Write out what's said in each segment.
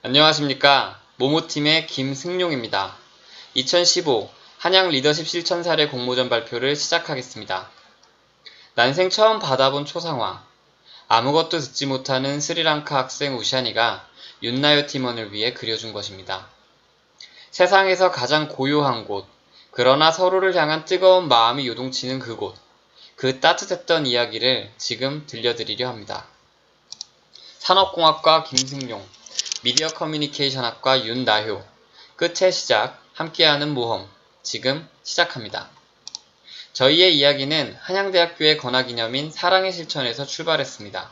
안녕하십니까. 모모팀의 김승용입니다. 2015 한양 리더십 실천 사례 공모전 발표를 시작하겠습니다. 난생 처음 받아본 초상화. 아무것도 듣지 못하는 스리랑카 학생 우샤니가 윤나요 팀원을 위해 그려준 것입니다. 세상에서 가장 고요한 곳, 그러나 서로를 향한 뜨거운 마음이 요동치는 그곳, 그 따뜻했던 이야기를 지금 들려드리려 합니다. 산업공학과 김승용, 미디어 커뮤니케이션학과 윤나효, 끝의 시작, 함께하는 모험, 지금 시작합니다. 저희의 이야기는 한양대학교의 건화기념인 사랑의 실천에서 출발했습니다.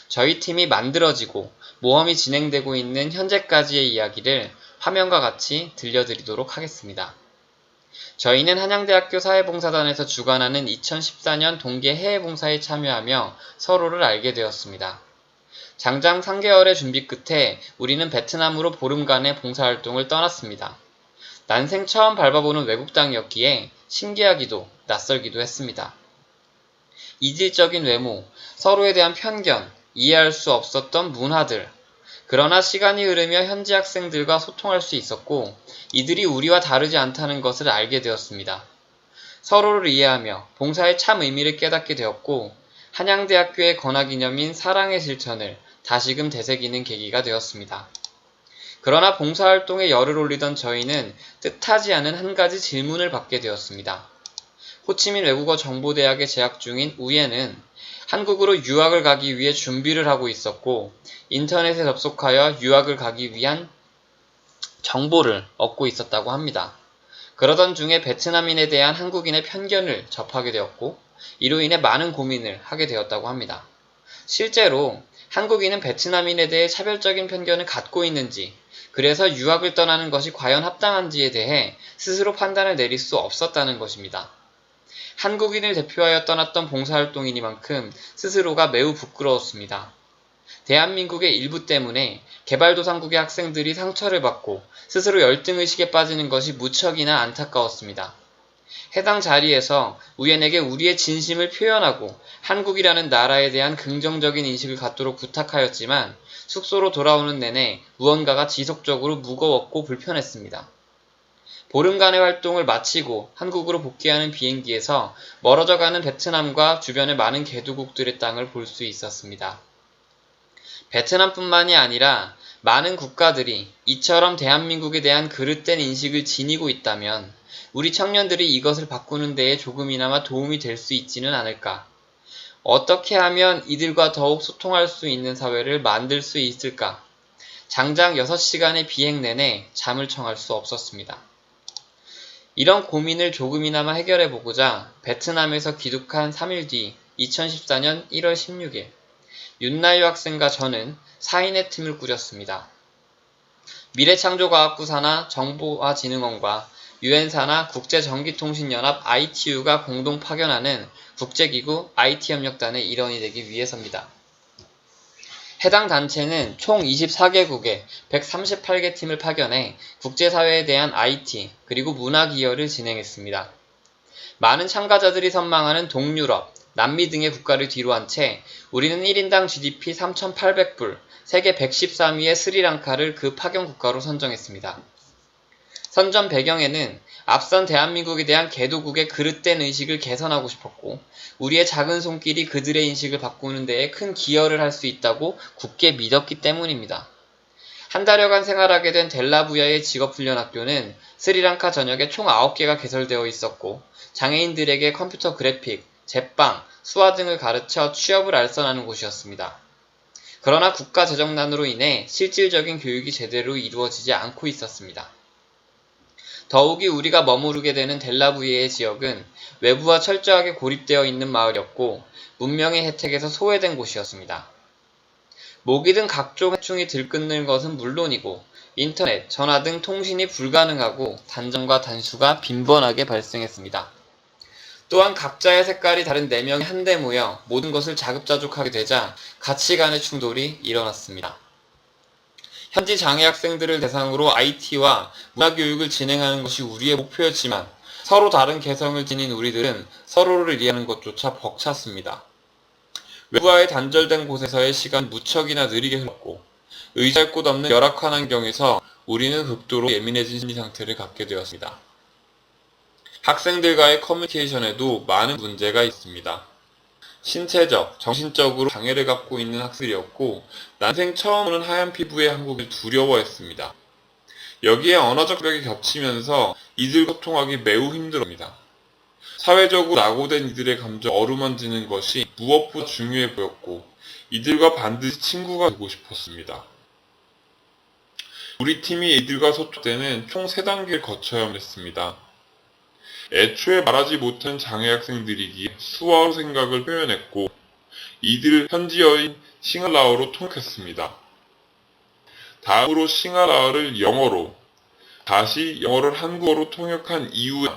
저희 팀이 만들어지고 모험이 진행되고 있는 현재까지의 이야기를 화면과 같이 들려드리도록 하겠습니다. 저희는 한양대학교 사회봉사단에서 주관하는 2014년 동계 해외봉사에 참여하며 서로를 알게 되었습니다. 장장 3개월의 준비 끝에 우리는 베트남으로 보름간의 봉사활동을 떠났습니다. 난생 처음 밟아보는 외국 땅이었기에 신기하기도 낯설기도 했습니다. 이질적인 외모, 서로에 대한 편견, 이해할 수 없었던 문화들. 그러나 시간이 흐르며 현지 학생들과 소통할 수 있었고 이들이 우리와 다르지 않다는 것을 알게 되었습니다. 서로를 이해하며 봉사의 참 의미를 깨닫게 되었고 한양대학교의 건화기념인 사랑의 실천을 다시금 되새기는 계기가 되었습니다. 그러나 봉사활동에 열을 올리던 저희는 뜻하지 않은 한 가지 질문을 받게 되었습니다. 호치민 외국어 정보대학에 재학 중인 우예는 한국으로 유학을 가기 위해 준비를 하고 있었고 인터넷에 접속하여 유학을 가기 위한 정보를 얻고 있었다고 합니다. 그러던 중에 베트남인에 대한 한국인의 편견을 접하게 되었고 이로 인해 많은 고민을 하게 되었다고 합니다. 실제로 한국인은 베트남인에 대해 차별적인 편견을 갖고 있는지, 그래서 유학을 떠나는 것이 과연 합당한지에 대해 스스로 판단을 내릴 수 없었다는 것입니다. 한국인을 대표하여 떠났던 봉사활동이니만큼 스스로가 매우 부끄러웠습니다. 대한민국의 일부 때문에 개발도상국의 학생들이 상처를 받고 스스로 열등의식에 빠지는 것이 무척이나 안타까웠습니다. 해당 자리에서 우연에게 우리의 진심을 표현하고 한국이라는 나라에 대한 긍정적인 인식을 갖도록 부탁하였지만 숙소로 돌아오는 내내 무언가가 지속적으로 무거웠고 불편했습니다. 보름간의 활동을 마치고 한국으로 복귀하는 비행기에서 멀어져가는 베트남과 주변의 많은 개도국들의 땅을 볼 수 있었습니다. 베트남뿐만이 아니라 많은 국가들이 이처럼 대한민국에 대한 그릇된 인식을 지니고 있다면 우리 청년들이 이것을 바꾸는 데에 조금이나마 도움이 될 수 있지는 않을까? 어떻게 하면 이들과 더욱 소통할 수 있는 사회를 만들 수 있을까? 장장 6시간의 비행 내내 잠을 청할 수 없었습니다. 이런 고민을 조금이나마 해결해보고자 베트남에서 귀국한 3일 뒤 2014년 1월 16일 윤나유 학생과 저는 4인의 팀을 꾸렸습니다. 미래창조과학부 산하 정보화진흥원과 유엔사나 국제전기통신연합 ITU가 공동 파견하는 국제기구 IT협력단의 일원이 되기 위해서입니다. 해당 단체는 총 24개국에 138개 팀을 파견해 국제사회에 대한 IT 그리고 문화기여를 진행했습니다. 많은 참가자들이 선망하는 동유럽, 남미 등의 국가를 뒤로한 채 우리는 1인당 GDP 3,800불, 세계 113위의 스리랑카를 그 파견 국가로 선정했습니다. 선정 배경에는 앞선 대한민국에 대한 개도국의 그릇된 의식을 개선하고 싶었고 우리의 작은 손길이 그들의 인식을 바꾸는 데에 큰 기여를 할 수 있다고 굳게 믿었기 때문입니다. 한 달여간 생활하게 된 델라부야의 직업훈련학교는 스리랑카 전역에 총 9개가 개설되어 있었고 장애인들에게 컴퓨터 그래픽, 제빵, 수화 등을 가르쳐 취업을 알선하는 곳이었습니다. 그러나 국가 재정난으로 인해 실질적인 교육이 제대로 이루어지지 않고 있었습니다. 더욱이 우리가 머무르게 되는 델라부예의 지역은 외부와 철저하게 고립되어 있는 마을이었고 문명의 혜택에서 소외된 곳이었습니다. 모기 등 각종 해충이 들끓는 것은 물론이고 인터넷, 전화 등 통신이 불가능하고 단점과 단수가 빈번하게 발생했습니다. 또한 각자의 색깔이 다른 4명이 한데 모여 모든 것을 자급자족하게 되자 가치관의 충돌이 일어났습니다. 현지 장애 학생들을 대상으로 IT와 문화교육을 진행하는 것이 우리의 목표였지만 서로 다른 개성을 지닌 우리들은 서로를 이해하는 것조차 벅찼습니다. 외부와의 단절된 곳에서의 시간 무척이나 느리게 흘렀고 의지할 곳 없는 열악한 환경에서 우리는 극도로 예민해진 심리 상태를 갖게 되었습니다. 학생들과의 커뮤니케이션에도 많은 문제가 있습니다. 신체적, 정신적으로 장애를 갖고 있는 학생들이었고 난생 처음 보는 하얀 피부의 한국을 두려워했습니다. 여기에 언어적 벽이 겹치면서 이들과 소통하기 매우 힘들었습니다. 사회적으로 낙오된 이들의 감정을 어루만지는 것이 무엇보다 중요해 보였고 이들과 반드시 친구가 되고 싶었습니다. 우리 팀이 이들과 소통할 때는 총 3단계를 거쳐야만 했습니다. 애초에 말하지 못한 장애 학생들이기에 수어로 생각을 표현했고 이들 현지어인 싱할라어로 통역했습니다. 다음으로 싱할라어를 영어로, 다시 영어를 한국어로 통역한 이후에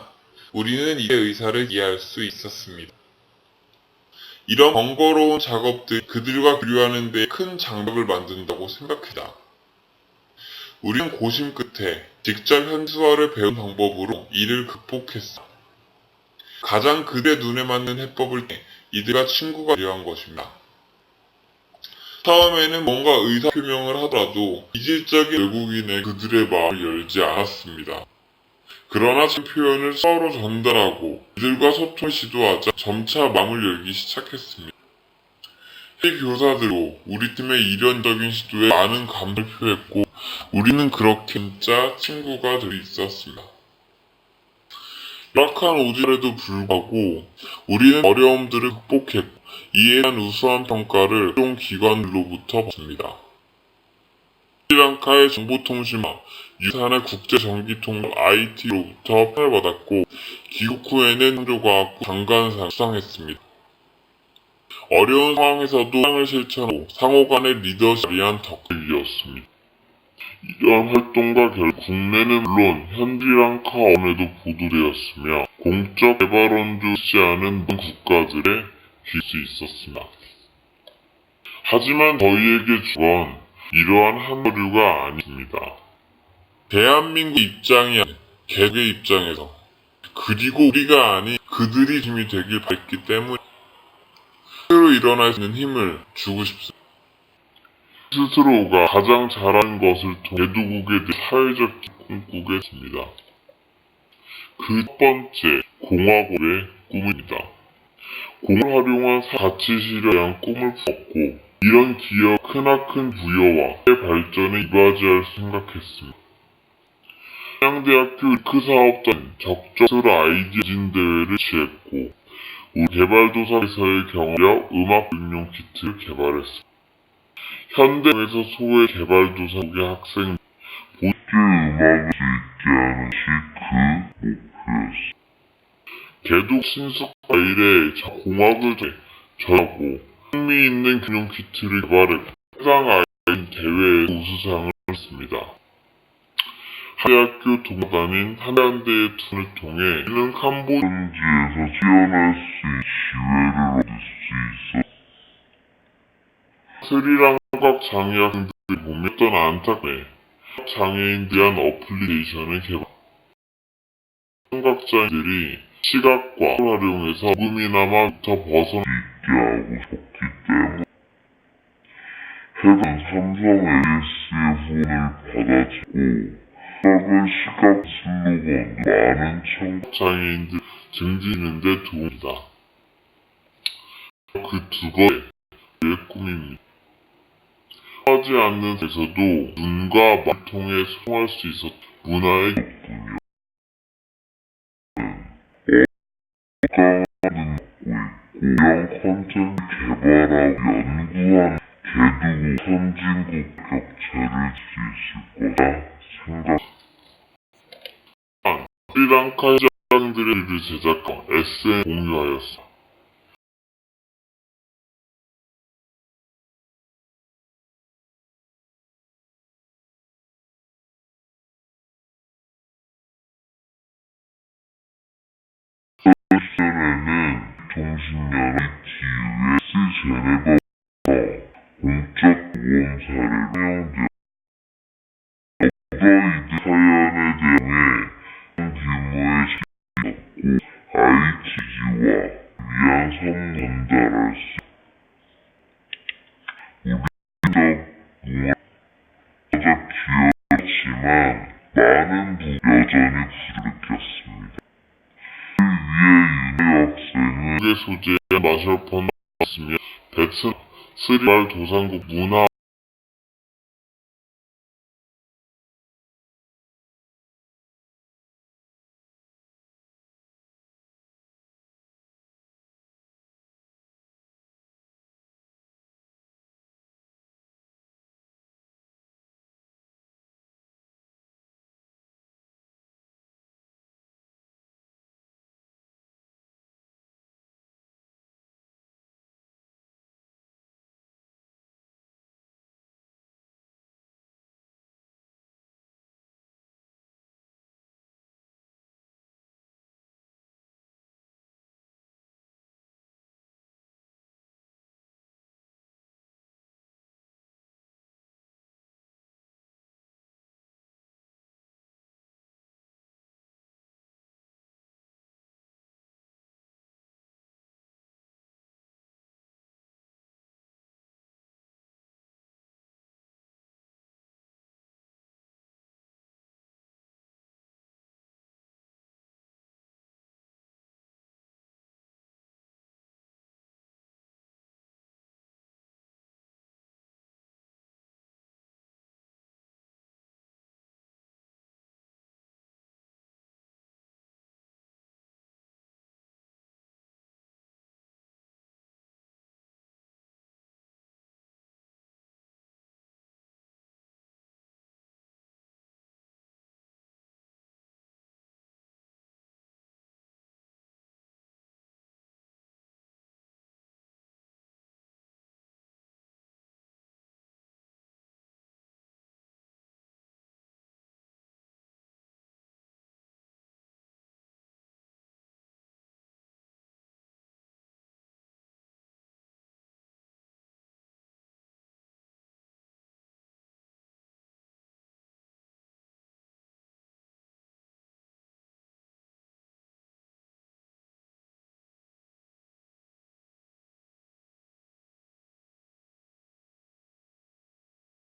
우리는 이들의 의사를 이해할 수 있었습니다. 이런 번거로운 작업들이 그들과 교류하는 데 큰 장벽을 만든다고 생각합니다. 우리는 고심 끝에 직접 현지어를 배운 방법으로 이를 극복했습니다. 가장 그들의 눈에 맞는 해법을 통해 이들과 친구가 되려 한 것입니다. 처음에는 뭔가 의사표명을 하더라도 이질적인 외국인에 그들의 마음을 열지 않았습니다. 그러나 제 표현을 서로 전달하고 이들과 소통을 시도하자 점차 마음을 열기 시작했습니다. 이 교사들도 우리 팀의 이런적인 시도에 많은 감동을 표했고 우리는 그렇게 진짜 친구가 될 수 있었습니다. 열악한 우지에도 불구하고 우리는 어려움들을 극복했고 이에 대한 우수한 평가를 각종 기관들로부터 받습니다. 스리랑카의 정보통신망, 유산의 국제전기통로 IT로부터 평을 받았고 귀국 후에는 창조과학부 장관상을 수상했습니다. 어려운 상황에서도 상을 실천하고 상호 간의 리더십을 위한 덕을 이었습니다. 이러한 활동과 결국 국내는 물론 현지랑카 언론에도 보도되었으며 공적 개발원주지 않은 모든 국가들에 빌 수 있었습니다. 하지만 저희에게 주건 이러한 한 서류가 아닙니다. 대한민국 입장이 아닌 개국의 입장에서 그리고 우리가 아닌 그들이 힘이 되길 바랬기 때문에 스스로 일어날 수 있는 힘을 주고 싶습니다. 스스로가 가장 잘하는 것을 통해 개도국에 대해 사회적 기쁨을 꾸겠습니다. 그 첫 번째, 공화국의 꿈입니다. 공을 활용한 가치 실현에 대한 꿈을 품었고 이런 기업 크나큰 부여와 사회 발전에 이바지할 생각했습니다. 한양대학교 그 사업자는 적극적으로 아이디어 진 대회를 취했고 우리 개발도서에서의 경험과 음악 응용 키트를 개발했습니다. 현대에서 소외 개발도서국의 학생 보게 음악을 수 있게 하는 것이 그 목표였습니다. 개독 신숙 과일에 공학을 전하고 흥미있는 응용 키트를 개발했고 해당 아이인 대회에서 우수상을 했습니다. 한대학교 동아단인 한양대의 투를 통해 이는 캄보디아 현지에서 태어날 수 있는 기회를 얻을 수 있었습니다. 스리랑카 장애 학생들이 보면 어떤 안타까운 장애인들에 대한 어플리케이션을 개발. 청각장애인들이 시각과 손을 활용해서 조금이나마 더 벗어날 수 있게 하고 싶었기 때문에 해당 삼성 AS의 후원을 받아주고 시각 슬로건도 많은 청각장애인들 증진하는 데 도움이다. 그 두 가지의 꿈입니다. 하지 않는 데서도 눈과 말을 통해 소통할 수 있었던 문화의 덕분이요. 어감을 갖고 있고 이런 컨텐츠 개발하고 연구한 개두국 선진국 격차를 줄 수 있을 거라 생각합니다. 스리랑카 현장들의 글을 제작하고 SNS에 공유하였습니다. 시절에는 통신연합 ITUS 제네바가 공적 보험 사례로 사용되었습니다. 여러 이들 사연에 대해 규모의 시기였고 ITG와 위한 선 전달할 수 우리적 스리알 도산국 문화